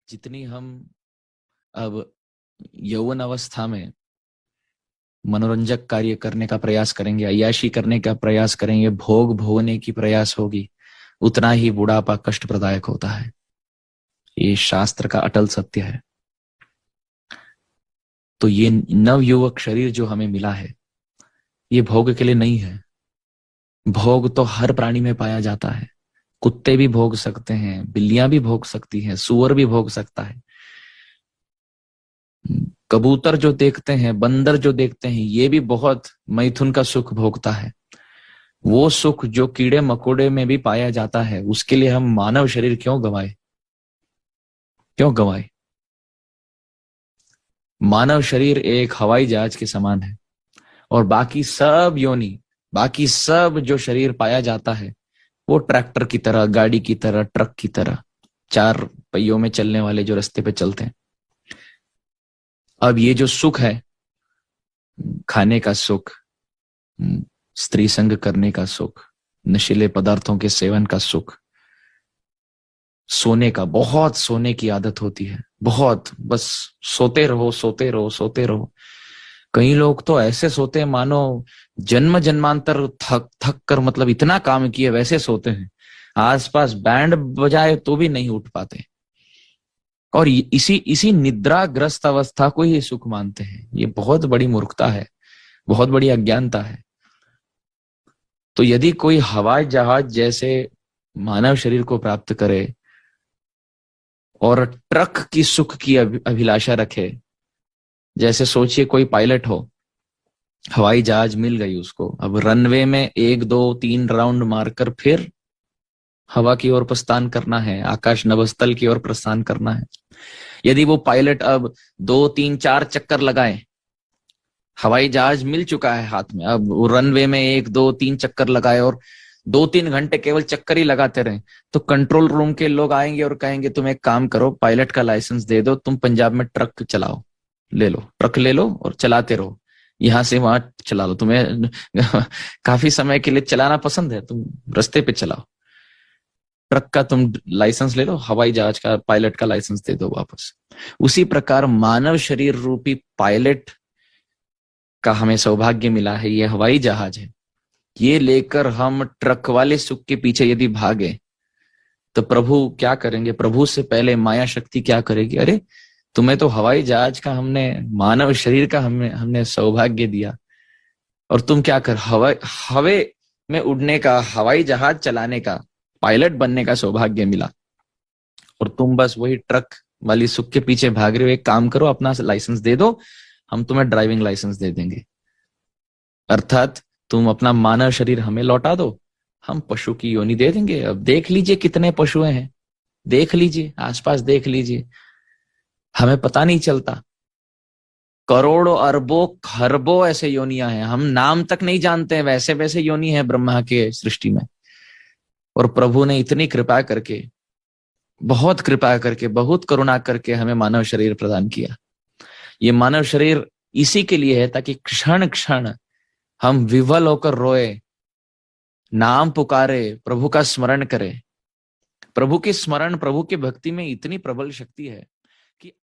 जितनी हम अब यौवन अवस्था में मनोरंजक कार्य करने का प्रयास करेंगे, अय्याशी करने का प्रयास करेंगे, भोग भोगने की प्रयास होगी, उतना ही बुढ़ापा कष्ट प्रदायक होता है। ये शास्त्र का अटल सत्य है। तो ये नवयुवक शरीर जो हमें मिला है, ये भोग के लिए नहीं है। भोग तो हर प्राणी में पाया जाता है। कुत्ते भी भोग सकते हैं, बिल्लियां भी भोग सकती हैं, सूअर भी भोग सकता है। कबूतर जो देखते हैं, बंदर जो देखते हैं, ये भी बहुत मैथुन का सुख भोगता है। वो सुख जो कीड़े मकोड़े में भी पाया जाता है, उसके लिए हम मानव शरीर क्यों गंवाए? क्यों गंवाए? मानव शरीर एक हवाई जहाज के समान है, और बाकी सब योनि, बाकी सब जो शरीर पाया जाता है, वो ट्रैक्टर की तरह, गाड़ी की तरह, ट्रक की तरह, चार पहियों में चलने वाले जो रास्ते पे चलते हैं। अब ये जो सुख है, खाने का सुख, स्त्री संग करने का सुख, नशीले पदार्थों के सेवन का सुख, सोने का, बहुत सोने की आदत होती है, बहुत, बस सोते रहो सोते रहो सोते रहो। कई लोग तो ऐसे सोते हैं मानो जन्म जन्मांतर थक थक कर, मतलब इतना काम किए वैसे सोते हैं। आसपास बैंड बजाए तो भी नहीं उठ पाते, और इसी इसी निद्राग्रस्त अवस्था को ही सुख मानते हैं। ये बहुत बड़ी मूर्खता है, बहुत बड़ी अज्ञानता है। तो यदि कोई हवाई जहाज जैसे मानव शरीर को प्राप्त करे और ट्रक की सुख की अभिलाषा रखे, जैसे सोचिए कोई पायलट हो, हवाई जहाज मिल गई उसको, अब रनवे में 1 2 3 राउंड मारकर फिर हवा की ओर प्रस्थान करना है, आकाश नभस्थल की ओर प्रस्थान करना है। यदि वो पायलट अब 2 3 4 चक्कर लगाए, हवाई जहाज मिल चुका है हाथ में, अब वो रनवे में 1 2 3 चक्कर लगाए और 2 3 घंटे केवल चक्कर ही लगाते रहे, तो कंट्रोल रूम के लोग आएंगे और कहेंगे तुम एक काम करो, पायलट का लाइसेंस दे दो, तुम पंजाब में ट्रक चलाओ, ले लो ट्रक, ले लो और चलाते रहो, यहां से वहां चला लो, तुम्हें काफी समय के लिए चलाना पसंद है, तुम रास्ते पे चलाओ, ट्रक का तुम लाइसेंस ले लो, हवाई जहाज का पायलट का लाइसेंस दे दो वापस। उसी प्रकार मानव शरीर रूपी पायलट का हमें सौभाग्य मिला है, ये हवाई जहाज है। ये लेकर हम ट्रक वाले सुख के पीछे यदि भागे, तो प्रभु क्या करेंगे? प्रभु से पहले माया शक्ति क्या करेगी? अरे तुम्हें तो हवाई जहाज का, हमने मानव शरीर का हमने हमने सौभाग्य दिया, और तुम क्या कर, हवे में उड़ने का, हवाई जहाज चलाने का, पायलट बनने का सौभाग्य मिला, और तुम बस वही ट्रक वाली सुख के पीछे भाग रहे हो। एक काम करो, अपना लाइसेंस दे दो, हम तुम्हें ड्राइविंग लाइसेंस दे देंगे, अर्थात तुम अपना मानव शरीर हमें लौटा दो, हम पशु की योनि दे देंगे। अब देख लीजिए कितने पशु हैं, देख लीजिए आसपास, देख लीजिए, हमें पता नहीं चलता। करोड़ों अरबों खरबों ऐसे योनियां हैं, हम नाम तक नहीं जानते हैं, वैसे वैसे योनि है ब्रह्मा के सृष्टि में। और प्रभु ने इतनी कृपा करके, बहुत कृपा करके, बहुत करुणा करके हमें मानव शरीर प्रदान किया। ये मानव शरीर इसी के लिए है ताकि क्षण क्षण हम विवल होकर रोए, नाम पुकारे, प्रभु का स्मरण करें। प्रभु की स्मरण, प्रभु की भक्ति में इतनी प्रबल शक्ति है कि